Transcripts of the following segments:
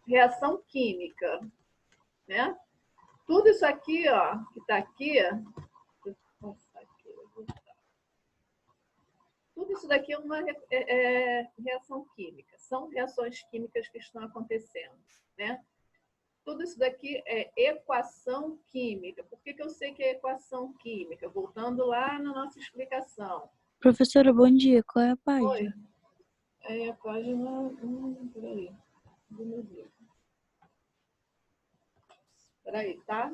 reação química, né? Tudo isso aqui, ó, que está aqui, tudo isso daqui é uma reação química. São reações químicas que estão acontecendo, né? Tudo isso daqui é equação química. Por que eu sei que é equação química? Voltando lá na nossa explicação. Professora, bom dia. Qual é a página? Oi. É a página... peraí. Peraí, tá?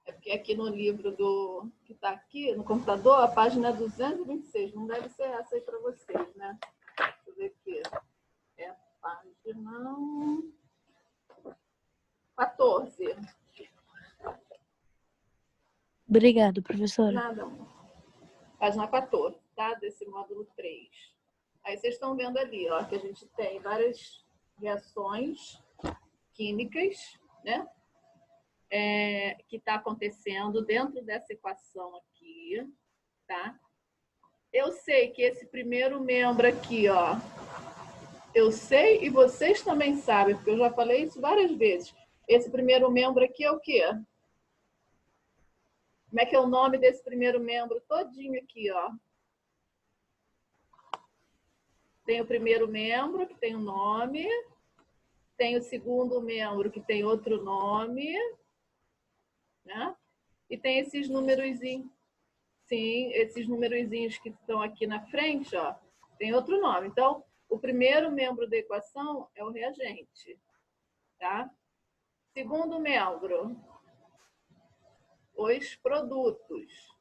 É porque aqui no livro que está aqui, no computador, a página é 226. Não deve ser essa aí para vocês, né? Deixa eu ver aqui. É a página 14. Obrigada, professora. Nada, amor. Página 14, tá? Desse módulo 3. Aí vocês estão vendo ali, ó, que a gente tem várias reações químicas, né? Que está acontecendo dentro dessa equação aqui, tá? Eu sei que esse primeiro membro aqui, ó, eu sei e vocês também sabem, porque eu já falei isso várias vezes. Esse primeiro membro aqui é o quê? Como é que é o nome desse primeiro membro todinho aqui, ó? Tem o primeiro membro, que tem um nome. Tem o segundo membro, que tem outro nome. Né? E tem esses númerozinhos. Sim, esses númerozinhos que estão aqui na frente, ó, tem outro nome. Então, o primeiro membro da equação é o reagente. Tá? Segundo membro, os produtos.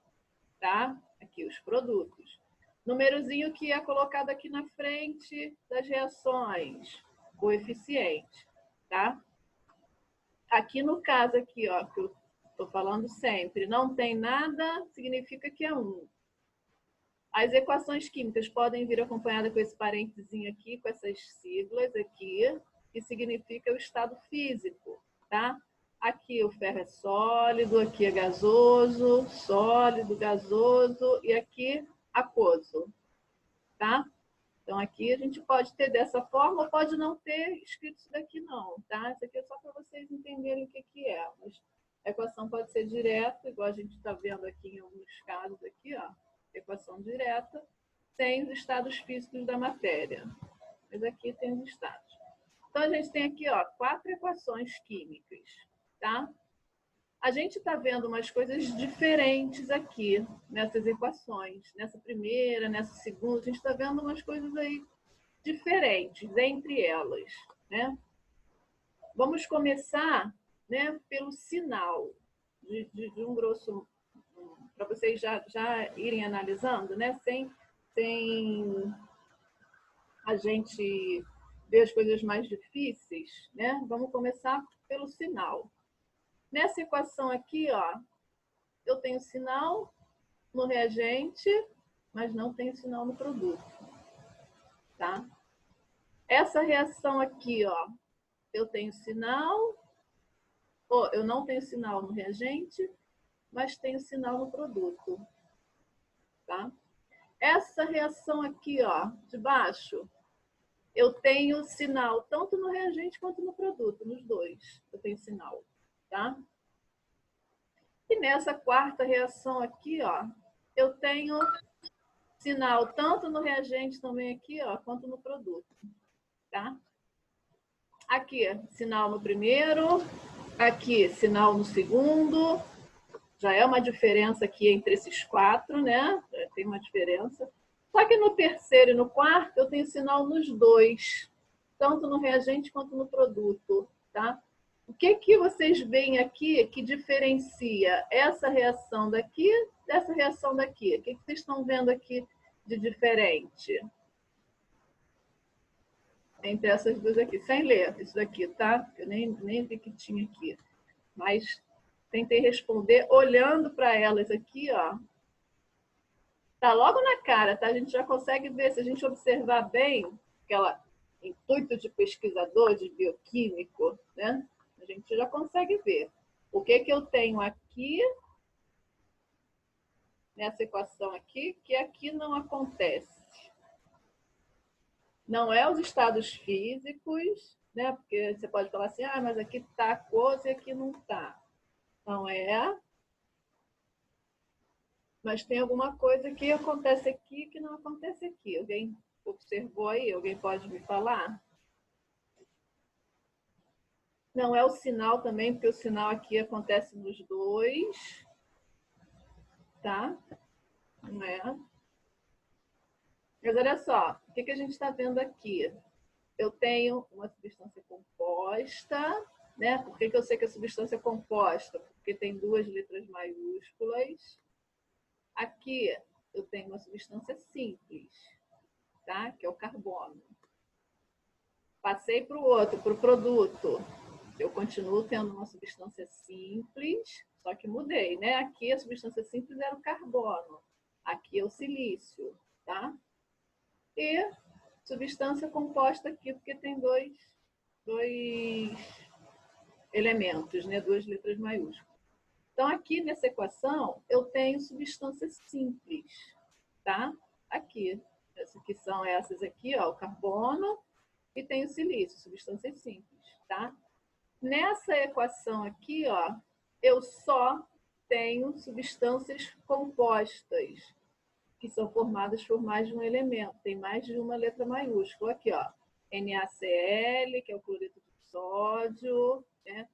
Tá? Aqui, os produtos. Númerozinho que é colocado aqui na frente das reações. Coeficiente. Tá? Aqui no caso, aqui, ó, que eu estou falando sempre, não tem nada, significa que é 1. As equações químicas podem vir acompanhadas com esse parênteses aqui, com essas siglas aqui, que significa o estado físico, tá? Aqui o ferro é sólido, aqui é gasoso, sólido, gasoso e aqui aquoso, tá? Então aqui a gente pode ter dessa forma ou pode não ter escrito isso daqui não, tá? Isso aqui é só para vocês entenderem o que é. Mas a equação pode ser direta, igual a gente está vendo aqui em alguns casos aqui, ó. Equação direta, sem os estados físicos da matéria. Mas aqui tem os estados. Então, a gente tem aqui, ó, 4 equações químicas, tá? A gente está vendo umas coisas diferentes aqui nessas equações. Nessa primeira, nessa segunda, a gente está vendo umas coisas aí diferentes entre elas, né? Vamos começar, né, pelo sinal, de um grosso, para vocês já irem analisando, né, sem a gente ver as coisas mais difíceis, né? Vamos começar pelo sinal. Nessa equação aqui, ó, eu tenho sinal no reagente, mas não tenho sinal no produto, tá? Essa reação aqui, ó, eu tenho sinal, eu não tenho sinal no reagente, mas tenho sinal no produto, tá? Essa reação aqui, ó, de baixo, eu tenho sinal tanto no reagente quanto no produto, nos dois eu tenho sinal, tá? E nessa quarta reação aqui, ó, eu tenho sinal tanto no reagente também aqui, ó, quanto no produto, tá? Aqui, sinal no primeiro, aqui, sinal no segundo. Já é uma diferença aqui entre esses 4, né? Já tem uma diferença. Só que no terceiro e no quarto, eu tenho sinal nos dois, tanto no reagente quanto no produto, tá? O que vocês veem aqui que diferencia essa reação daqui dessa reação daqui? O que vocês estão vendo aqui de diferente entre essas duas aqui? Sem ler isso daqui, tá? Eu nem vi que tinha aqui. Mas tentei responder olhando para elas aqui, ó. Tá logo na cara, tá? A gente já consegue ver, se a gente observar bem, aquele intuito de pesquisador, de bioquímico, né? A gente já consegue ver. O que eu tenho aqui, nessa equação aqui, que aqui não acontece. Não é os estados físicos, né? Porque você pode falar assim, mas aqui está aquoso e aqui não está. Não é. Mas tem alguma coisa que acontece aqui que não acontece aqui. Alguém observou aí? Alguém pode me falar? Não é o sinal também, porque o sinal aqui acontece nos dois. Tá? Não é? Mas olha só, o que a gente está vendo aqui? Eu tenho uma substância composta, né? Por que eu sei que a substância é composta? Porque tem duas letras maiúsculas. Aqui eu tenho uma substância simples, tá? Que é o carbono. Passei para o outro, para o produto. Eu continuo tendo uma substância simples, só que mudei, né? Aqui a substância simples era o carbono. Aqui é o silício, tá? E substância composta aqui, porque tem dois elementos, né? Duas letras maiúsculas. Então, aqui nessa equação, eu tenho substâncias simples, tá? Aqui. Essas que são essas aqui, ó, o carbono e tem o silício, substâncias simples, tá? Nessa equação aqui, ó, eu só tenho substâncias compostas, que são formadas por mais de um elemento, tem mais de uma letra maiúscula. Aqui, ó, NaCl, que é o cloreto de sódio, né?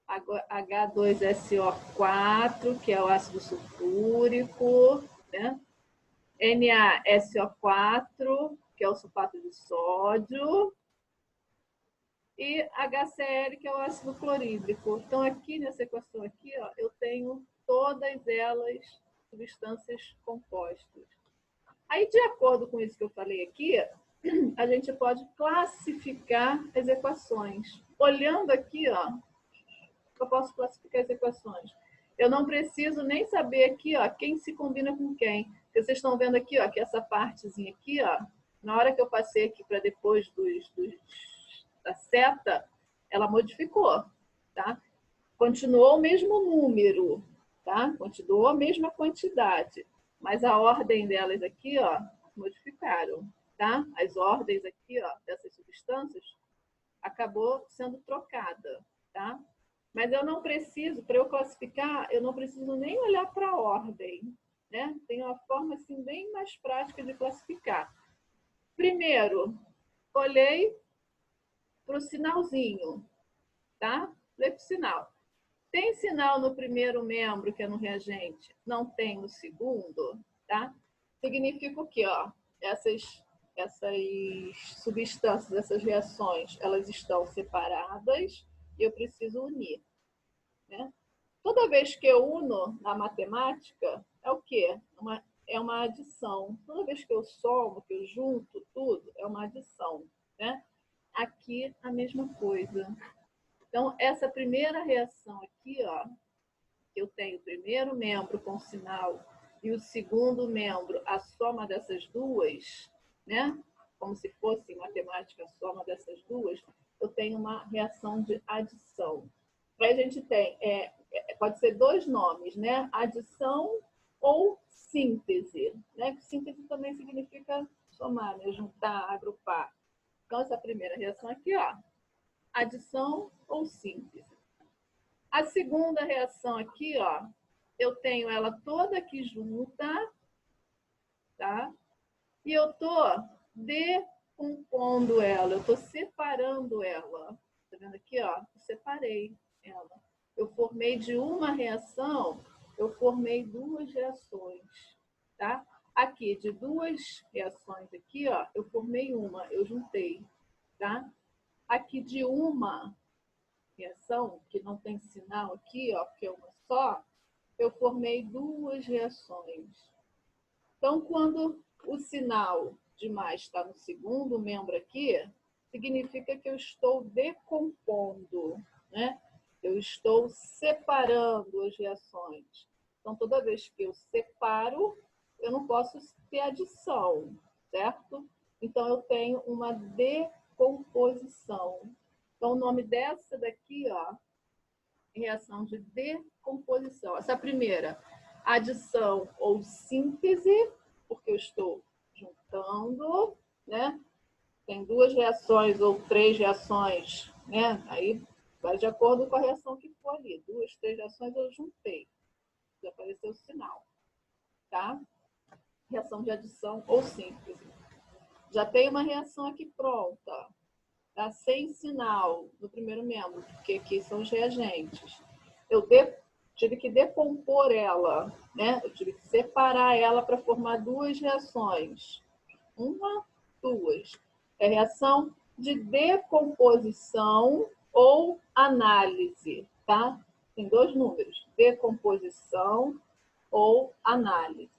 H2SO4, que é o ácido sulfúrico, né? NaSO4, que é o sulfato de sódio, e HCl, que é o ácido clorídrico. Então, aqui nessa equação aqui, ó, eu tenho todas elas substâncias compostas. Aí, de acordo com isso que eu falei aqui, a gente pode classificar as equações. Olhando aqui, ó, eu posso classificar as equações. Eu não preciso nem saber aqui, ó, quem se combina com quem. Porque vocês estão vendo aqui, ó, que essa partezinha aqui, ó, na hora que eu passei aqui para depois da seta, ela modificou, tá? Continuou o mesmo número, tá? Continuou a mesma quantidade, mas a ordem delas aqui, ó, modificaram, tá? As ordens aqui, ó, dessas substâncias acabou sendo trocada, tá? Mas eu não preciso, para eu classificar, eu não preciso nem olhar para a ordem, né? Tem uma forma assim bem mais prática de classificar. Primeiro, olhei para o sinalzinho, tá? Olhei para o sinal. Tem sinal no primeiro membro, que é no reagente, não tem no segundo, tá? Significa o quê, ó? Essas substâncias, essas reações, elas estão separadas e eu preciso unir, né? Toda vez que eu uno na matemática, é o quê? É uma adição. Toda vez que eu somo, que eu junto tudo, é uma adição, né? Aqui, a mesma coisa. Então, essa primeira reação aqui, ó, eu tenho o primeiro membro com sinal e o segundo membro, a soma dessas duas, né? Como se fosse em matemática a soma dessas duas, eu tenho uma reação de adição. Aí a gente tem, pode ser dois nomes, né? Adição ou síntese, né? Síntese também significa somar, né? Juntar, agrupar. Então, essa primeira reação aqui, ó, adição ou síntese. A segunda reação aqui, ó, eu tenho ela toda aqui junta, tá? E eu tô decompondo ela, eu tô separando ela. Tá vendo aqui, ó? Eu separei ela. Eu formei de uma reação, eu formei duas reações, tá? Aqui, de duas reações aqui, ó, eu formei uma, eu juntei, tá? Aqui de uma reação, que não tem sinal aqui, ó, que é uma só, eu formei duas reações. Então, quando o sinal de mais está no segundo membro aqui, significa que eu estou decompondo, né? Eu estou separando as reações. Então, toda vez que eu separo, eu não posso ter adição, certo? Então, eu tenho uma decomposição. Então, o nome dessa daqui, ó, é reação de decomposição. Essa primeira, adição ou síntese, porque eu estou juntando, né? Tem duas reações ou três reações, né? Aí vai de acordo com a reação que for ali. Duas, três reações eu juntei. Já apareceu o sinal, tá? Reação de adição ou síntese. Já tem uma reação aqui pronta, tá? Sem sinal no primeiro membro, porque aqui são os reagentes. Eu tive que decompor ela, né? Eu tive que separar ela para formar duas reações. Uma, duas. É reação de decomposição ou análise, tá? Tem dois números, decomposição ou análise,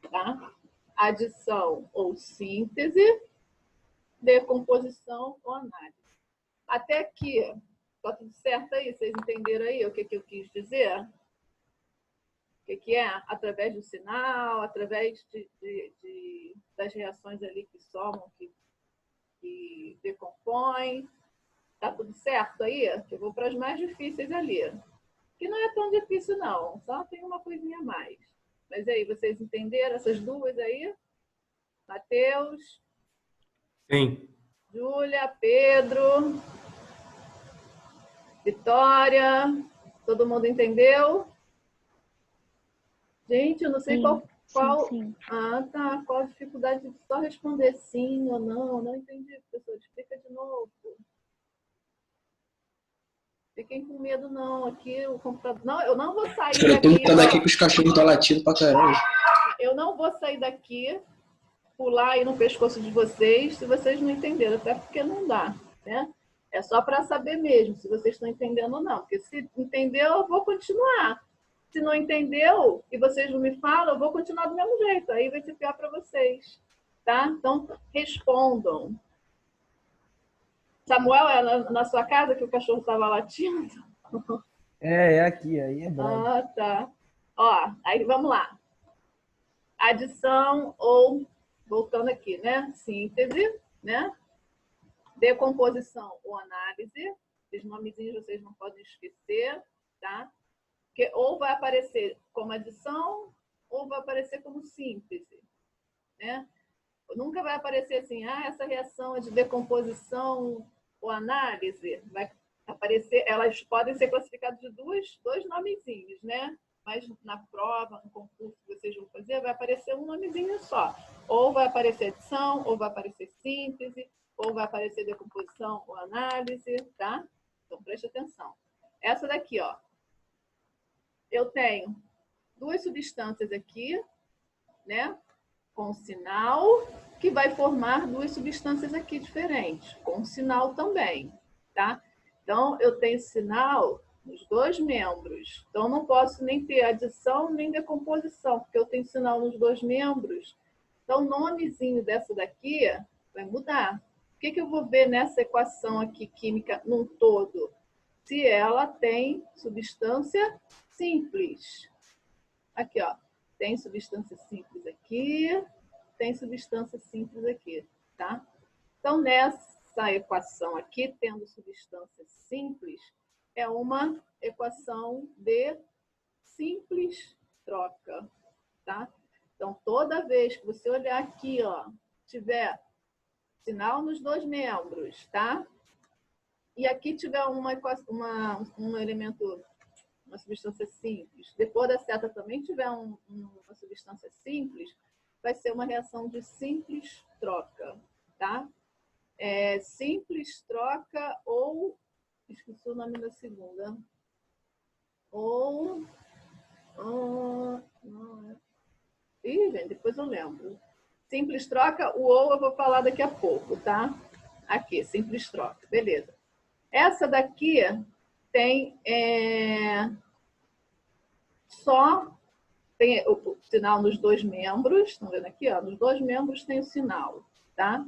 tá? Adição ou síntese, decomposição ou análise. Até aqui, tá tudo certo aí? Vocês entenderam aí o que eu quis dizer? O que é? Através do sinal, através das reações ali que somam, que decompõem. Tá tudo certo aí? Eu vou para as mais difíceis ali. Que não é tão difícil, não. Só tem uma coisinha a mais. Mas aí, vocês entenderam essas duas aí? Matheus? Sim. Júlia, Pedro, Vitória, todo mundo entendeu? Gente, eu não sei Sim, qual... sim. Ah, tá. Qual a dificuldade de só responder sim ou não? Não entendi, professor. Explica de novo. Fiquem com medo, não. Aqui o computador... Não, eu não vou sair Eu tô daqui. mutando aqui que os cachorros estão latindo pra caramba. Eu não vou sair daqui, pular aí no pescoço de vocês, se vocês não entenderam, até porque não dá, né? É só para saber mesmo se vocês estão entendendo ou não. Porque se entendeu, eu vou continuar. Se não entendeu e vocês não me falam, eu vou continuar do mesmo jeito. Aí vai ser pior para vocês, tá? Então, respondam. Samuel, é na sua casa que o cachorro estava latindo? É aqui, aí é brabo. Ah, tá. Ó, aí vamos lá. Adição ou, voltando aqui, né? Síntese, né? Decomposição ou análise. Os nomezinhos vocês não podem esquecer, tá? Porque ou vai aparecer como adição ou vai aparecer como síntese, né? Nunca vai aparecer assim, essa reação é de decomposição ou análise. Vai aparecer, elas podem ser classificadas de dois nomezinhos, né? Mas na prova, no concurso que vocês vão fazer, vai aparecer um nomezinho só. Ou vai aparecer adição, ou vai aparecer síntese, ou vai aparecer decomposição ou análise, tá? Então, preste atenção. Essa daqui, ó. Eu tenho duas substâncias aqui, né? Com sinal, que vai formar duas substâncias aqui diferentes, com sinal também, tá? Então, eu tenho sinal nos dois membros. Então, não posso nem ter adição nem decomposição, porque eu tenho sinal nos dois membros. Então, o nomezinho dessa daqui vai mudar. O que eu vou ver nessa equação aqui química num todo? Se ela tem substância simples. Aqui, ó. Tem substância simples aqui, tem substância simples aqui, tá? Então, nessa equação aqui, tendo substância simples, é uma equação de simples troca, tá? Então, toda vez que você olhar aqui, ó, tiver sinal nos dois membros, tá? E aqui tiver um elemento, uma substância simples, depois da seta também tiver uma substância simples, vai ser uma reação de simples troca, tá? Simples troca ou... Esqueci o nome da segunda. Ou... Ih, gente, depois eu lembro. Simples troca, o ou eu vou falar daqui a pouco, tá? Aqui, simples troca. Beleza. Essa daqui tem só tem o sinal nos dois membros. Estão vendo aqui? Ó, nos dois membros tem o sinal, tá?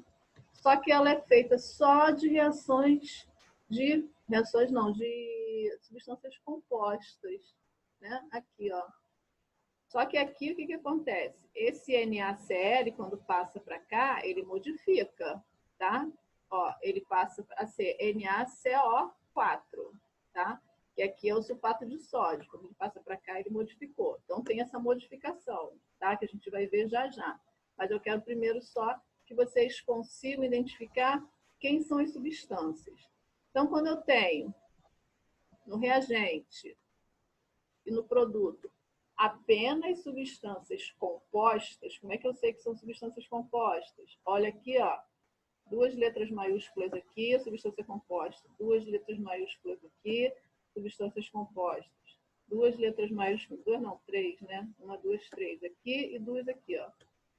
Só que ela é feita só de reações de substâncias compostas, né? Aqui, ó. Só que aqui, o que acontece? Esse NaCl, quando passa para cá, ele modifica, tá? Ó, ele passa a ser NaCO4, tá? Que aqui é o sulfato de sódio. Quando ele passa para cá, ele modificou. Então, tem essa modificação, tá? Que a gente vai ver já já. Mas eu quero primeiro só que vocês consigam identificar quem são as substâncias. Então, quando eu tenho no reagente e no produto apenas substâncias compostas, como é que eu sei que são substâncias compostas? Olha aqui, ó, 2 letras maiúsculas aqui, substância composta. 2 letras maiúsculas aqui, substâncias compostas. 2 letras maiúsculas, 2 não, 3, né? 1, 2, 3 aqui e 2 aqui, ó.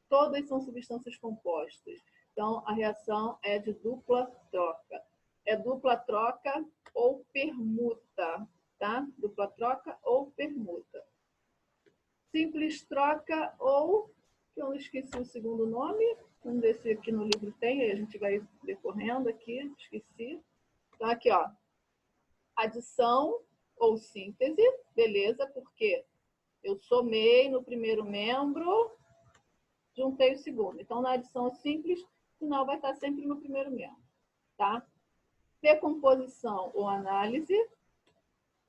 Todas são substâncias compostas. Então, a reação é de dupla troca. É dupla troca ou permuta, tá? Dupla troca ou permuta. Simples troca ou, que eu não esqueci o segundo nome, vamos ver se aqui no livro tem, aí a gente vai decorrendo aqui, esqueci. Então, aqui, ó, adição ou síntese, beleza, porque eu somei no primeiro membro, juntei o segundo. Então, na adição simples, o final vai estar sempre no primeiro membro, tá? Decomposição ou análise.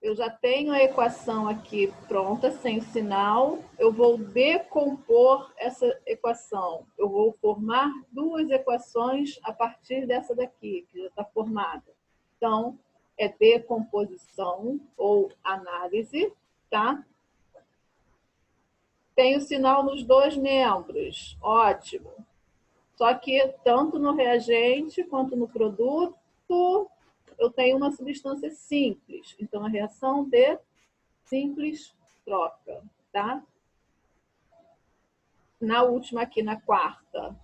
Eu já tenho a equação aqui pronta, sem o sinal. Eu vou decompor essa equação. Eu vou formar 2 equações a partir dessa daqui, que já está formada. Então, é decomposição ou análise, tá? Tem o sinal nos 2 membros. Ótimo. Só que tanto no reagente quanto no produto, eu tenho uma substância simples. Então, a reação de simples troca, tá? Na última aqui, na quarta,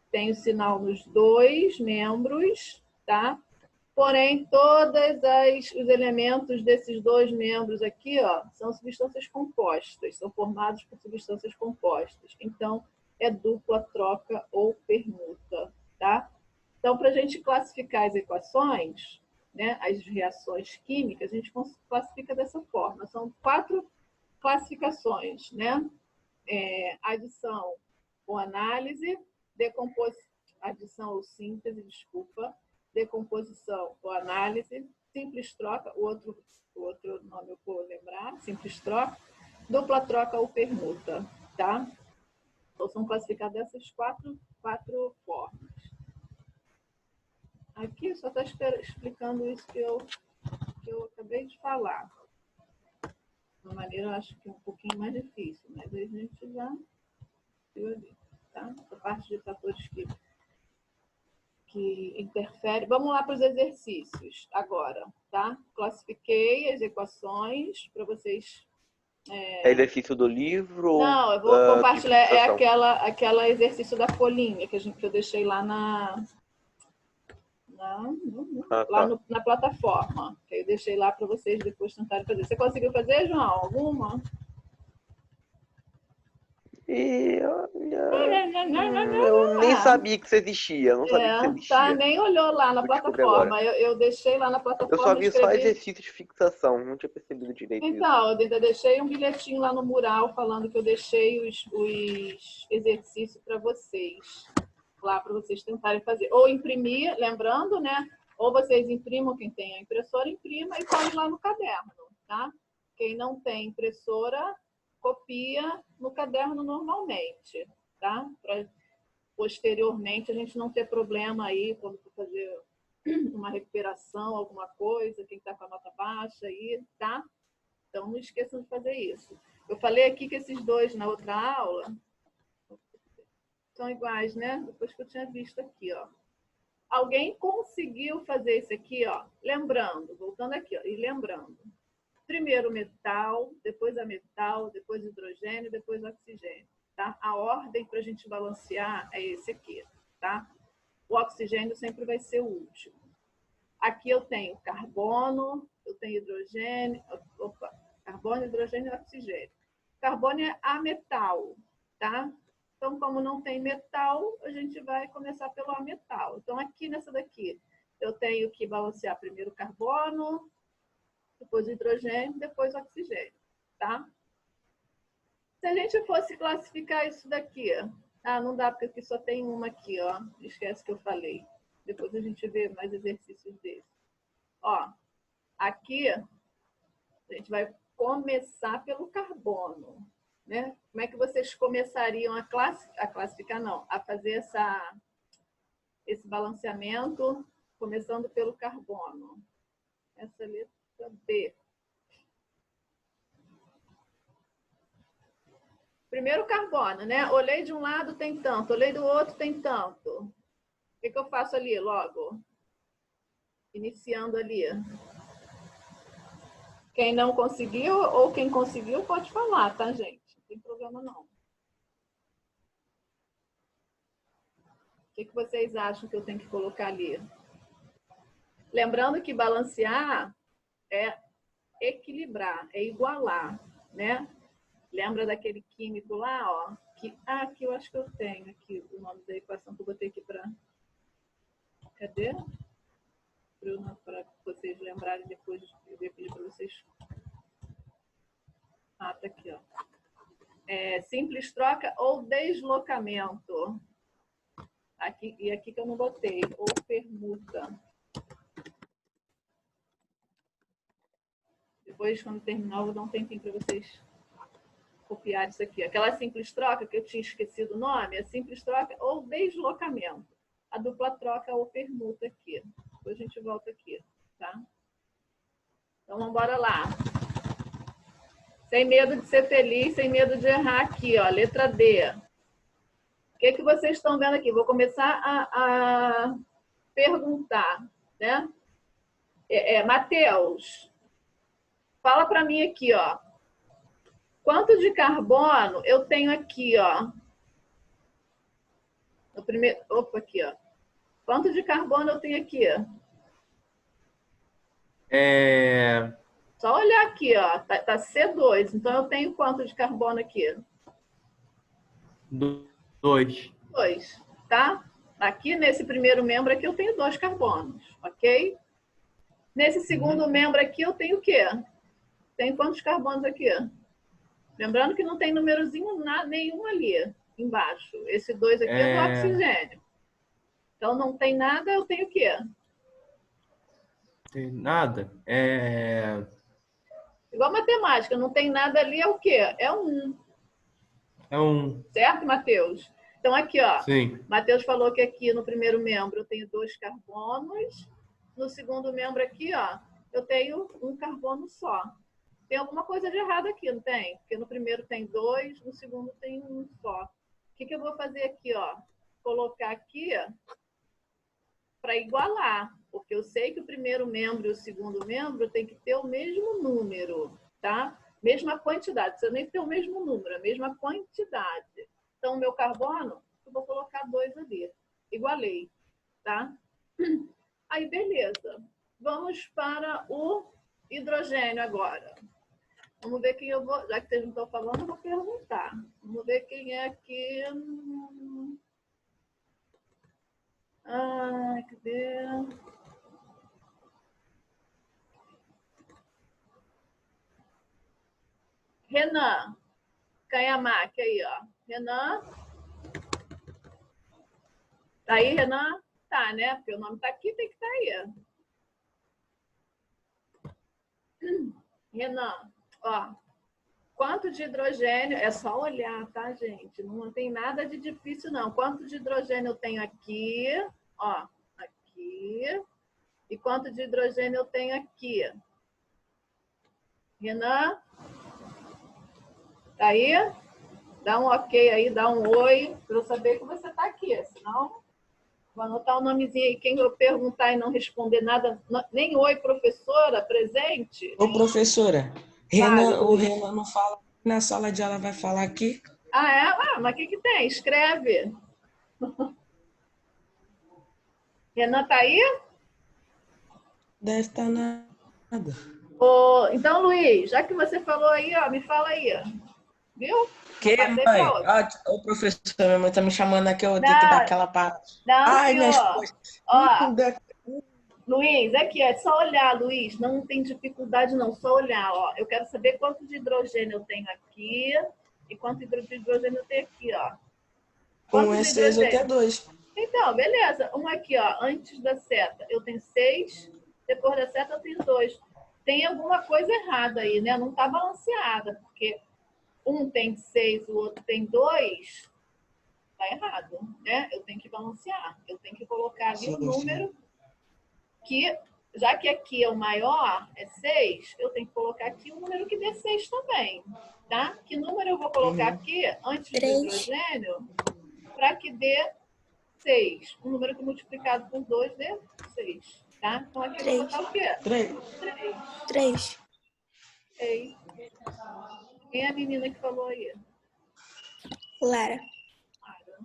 tem o sinal nos 2 membros, tá? Porém, todos os elementos desses 2 membros aqui, ó, são substâncias compostas, são formados por substâncias compostas. Então, é dupla troca ou permuta, tá? Então, para a gente classificar as equações, né, as reações químicas, a gente classifica dessa forma. São 4 classificações, né? Adição ou análise, adição ou síntese, desculpa, decomposição ou análise, simples troca, o outro nome eu vou lembrar, simples troca, dupla troca ou permuta, tá? Então, são classificadas dessas 4 formas. Aqui só está explicando isso que eu acabei de falar. De uma maneira, eu acho que é um pouquinho mais difícil, mas a gente já viu ali, tá? A parte de fatores que interferem. Vamos lá para os exercícios agora, tá? Classifiquei as equações para vocês. É exercício do livro? Não, eu vou compartilhar. É aquela exercício da folhinha que eu deixei lá na plataforma. Que eu deixei lá para vocês depois tentarem fazer. Você conseguiu fazer, João? Alguma? Eu nem sabia que isso existia. Não sabia que isso existia. Tá, nem olhou lá na plataforma. Eu deixei lá na plataforma. Eu só vi só exercício de fixação. Não tinha percebido direito. Então, eu ainda deixei um bilhetinho lá no mural falando que eu deixei os exercícios para vocês. Lá para vocês tentarem fazer. Ou imprimir, lembrando, né? Ou vocês imprimam, quem tem a impressora, imprima e põe lá no caderno, tá? Quem não tem impressora, copia no caderno normalmente, tá? Para posteriormente a gente não ter problema aí quando for fazer uma recuperação, alguma coisa, quem está com a nota baixa aí, tá? Então não esqueçam de fazer isso. Eu falei aqui que esses 2 na outra aula são iguais, né? Depois que eu tinha visto aqui, ó. Alguém conseguiu fazer isso aqui, ó? Lembrando, voltando aqui, ó, e lembrando. Primeiro metal, depois hidrogênio, depois oxigênio, tá? A ordem para a gente balancear é esse aqui, tá? O oxigênio sempre vai ser o último. Aqui eu tenho carbono, eu tenho hidrogênio, carbono, hidrogênio e oxigênio. Carbono é ametal, tá? Então, como não tem metal, a gente vai começar pelo ametal. Então, aqui nessa daqui, eu tenho que balancear primeiro o carbono, depois o hidrogênio, depois o oxigênio, tá? Se a gente fosse classificar isso daqui, não dá porque aqui só tem uma aqui, ó. Esquece que eu falei. Depois a gente vê mais exercícios desses. Ó, aqui a gente vai começar pelo carbono, né? Como é que vocês começariam a classificar, não, a fazer esse balanceamento começando pelo carbono? Essa letra B. Primeiro carbono, né? Olhei de um lado, tem tanto. Olhei do outro, tem tanto. O que eu faço ali logo? Iniciando ali. Quem não conseguiu ou quem conseguiu pode falar, tá, gente? Não tem problema, não. O que vocês acham que eu tenho que colocar ali? Lembrando que balancear é equilibrar, é igualar, né? Lembra daquele químico lá, ó? Aqui eu acho que eu tenho aqui o nome da equação que eu botei aqui para... Cadê? Para vocês lembrarem depois, eu vou pedir para vocês. Tá aqui, ó. Simples troca ou deslocamento. Aqui, e aqui que eu não botei, ou permuta. Depois, quando terminar, eu vou dar um tempinho para vocês copiar isso aqui. Aquela simples troca que eu tinha esquecido o nome, é simples troca ou deslocamento. A dupla troca ou permuta aqui. Depois a gente volta aqui, tá? Então, vamos embora lá. Sem medo de ser feliz, sem medo de errar aqui, ó. Letra D. O que vocês estão vendo aqui? Vou começar a perguntar, né? Matheus, fala para mim aqui, ó. Quanto de carbono eu tenho aqui, ó? No primeiro, aqui, ó. Quanto de carbono eu tenho aqui? Só olhar aqui, ó. Tá C2. Então eu tenho quanto de carbono aqui? 2. 2, tá? Aqui nesse primeiro membro aqui eu tenho 2 carbonos, ok? Nesse segundo membro aqui eu tenho o quê? Tenho quantos carbonos aqui? Lembrando que não tem númerozinho nenhum ali embaixo. Esse 2 aqui é do oxigênio. Então não tem nada, eu tenho o quê? Tem nada? Igual matemática, não tem nada ali, é o quê? É 1. É 1. Certo, Matheus? Então aqui, ó. Sim. Matheus falou que aqui no primeiro membro eu tenho 2 carbonos. No segundo membro aqui, ó, eu tenho 1 carbono só. Tem alguma coisa de errado aqui, não tem? Porque no primeiro tem 2, no segundo tem 1 só. O que eu vou fazer aqui, ó? Colocar aqui para igualar. Porque eu sei que o primeiro membro e o segundo membro tem que ter o mesmo número, tá? Mesma quantidade. Não precisa nem ter o mesmo número, a mesma quantidade. Então, o meu carbono, eu vou colocar 2 ali. Igualei, tá? Aí, beleza. Vamos para o hidrogênio agora. Vamos ver quem eu vou... Já que vocês não estão falando, eu vou perguntar. Vamos ver quem é aqui. Cadê? Renan. Canhamaque aí, ó. Renan. Tá aí, Renan? Tá, né? Porque o nome tá aqui, tem que estar aí. Renan, ó. Quanto de hidrogênio... É só olhar, tá, gente? Não tem nada de difícil, não. Quanto de hidrogênio eu tenho aqui? Ó, aqui. E quanto de hidrogênio eu tenho aqui? Renan? Tá aí? Dá um ok aí, dá um oi, para eu saber que você tá aqui. Senão, vou anotar o nomezinho aí. Quem eu perguntar e não responder nada, nem oi, professora, presente? Ô, professora, o Renan não fala na sala de aula, vai falar aqui? Mas o que tem? Escreve. Renan tá aí? Deve estar nada. Então, Luiz, já que você falou aí, ó, me fala aí. Viu? Que, mãe? Ô, professora, minha mãe tá me chamando aqui, eu vou ter que dar aquela parte. Não, ai, senhor. minhas coisas. Luiz, aqui, é só olhar, Luiz. Não tem dificuldade, não. Só olhar, ó. Eu quero saber quanto de hidrogênio eu tenho aqui E quanto hidrogênio tem aqui, ó? Um Quantos é 6, outro é 2. Então, beleza. Um aqui, ó, antes da seta, eu tenho 6, depois da seta eu tenho 2. Tem alguma coisa errada aí, né? Não está balanceada, porque um tem 6, o outro tem 2, tá errado, né? Eu tenho que balancear. Eu tenho que colocar ali um número que, já que aqui é o maior, é 6, eu tenho que colocar aqui um número que dê 6 também, tá? Que número eu vou colocar aqui antes do hidrogênio para que dê 6? Um número que multiplicado por 2 dê 6, tá? Então aqui eu vou botar o quê? 3. 3. Quem é a menina que falou aí? Lara.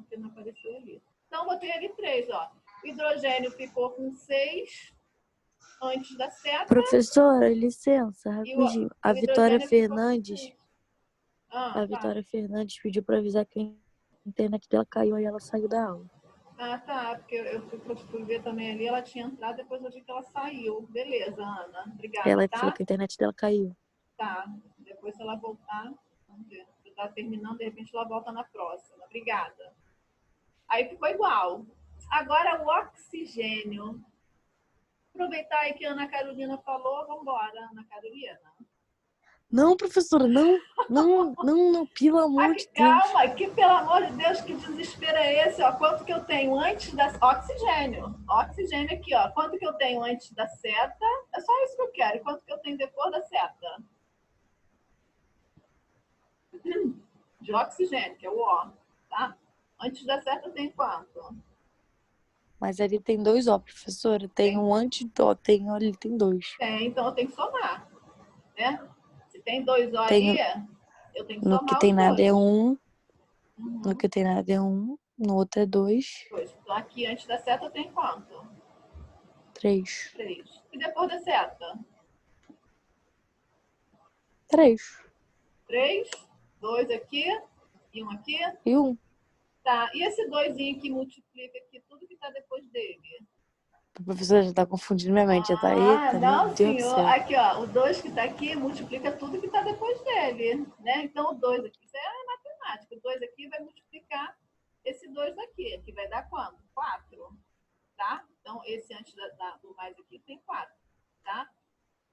Que não apareceu ali. Então, botei ali 3, ó. O hidrogênio ficou com 6 antes da seta. Professora, licença, E rapidinho. o A Vitória hidrogênio ficou com Fernandes, 6. a Fala. Vitória Fernandes pediu para avisar que a internet dela caiu e ela saiu da aula. Ah, tá. Porque eu fui ver também ali, ela tinha entrado, depois eu vi que ela saiu. Beleza, Ana. Obrigada, Ela tá? falou que a internet dela caiu. Tá. Depois, se ela voltar, vamos ver. Se tá terminando, de repente ela volta na próxima. Obrigada. Aí ficou igual. Agora o oxigênio. Aproveitar aí que a Ana Carolina falou, vamos embora, Ana Carolina. Não, professora, não, pelo amor de Deus. Calma, que pelo amor de Deus, que desespero é esse? Ó, quanto que eu tenho antes da... Oxigênio. Oxigênio aqui, ó. Quanto que eu tenho antes da seta? É só isso que eu quero. E quanto que eu tenho depois da seta? De oxigênio, que é o O, tá? Antes da seta tem quanto? Mas ali tem 2 O, professora. Tem um antidó, ali tem 2. Tem, então eu tenho que somar, né? Se tem 2 O Tem, ali, eu tenho que no somar que tem os nada dois. é 1, no que tem nada é 1, no outro é 2. Então aqui antes da seta tem quanto? 3. 3. E depois da seta? 3. 3, 2 aqui e 1 aqui. E 1. Tá, e esse 2 que multiplica aqui tudo que está depois dele? A professora já tá confundindo minha mente. Já tá, eita, não, meu Deus do senhor. céu. Aqui, ó, o 2 que está aqui multiplica tudo que está depois dele, né? Então, o 2 aqui, isso é matemática. O 2 aqui vai multiplicar esse 2 daqui, que vai dar quanto? 4, tá? Então, esse antes do mais aqui tem 4, tá?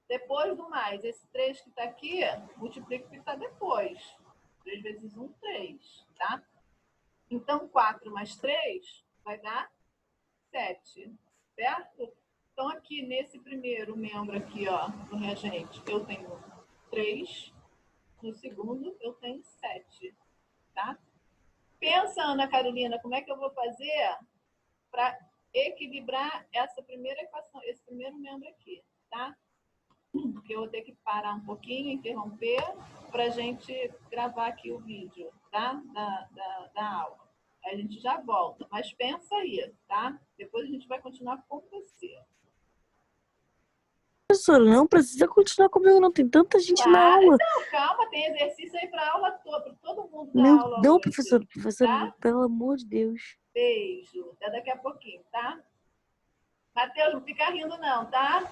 Depois do mais, esse 3 que está aqui, multiplica o que está depois. 3 vezes 1, 3, tá? Então, 4 mais 3 vai dar 7, certo? Então, aqui nesse primeiro membro aqui, ó, do reagente, eu tenho 3. No segundo, eu tenho 7, tá? Pensa, Ana Carolina, como é que eu vou fazer para equilibrar essa primeira equação, esse primeiro membro aqui, tá? Porque eu vou ter que parar um pouquinho, interromper, para a gente gravar aqui o vídeo, tá? Da aula. Aí a gente já volta. Mas pensa aí, tá? Depois a gente vai continuar com você. Professora, não precisa continuar comigo, não. Tem tanta gente na aula. Não, calma, tem exercício aí para aula toda, para todo mundo da aula não, hoje. professora, Tá? pelo amor de Deus. Beijo. Até daqui a pouquinho, tá? Matheus, não fica rindo não, tá?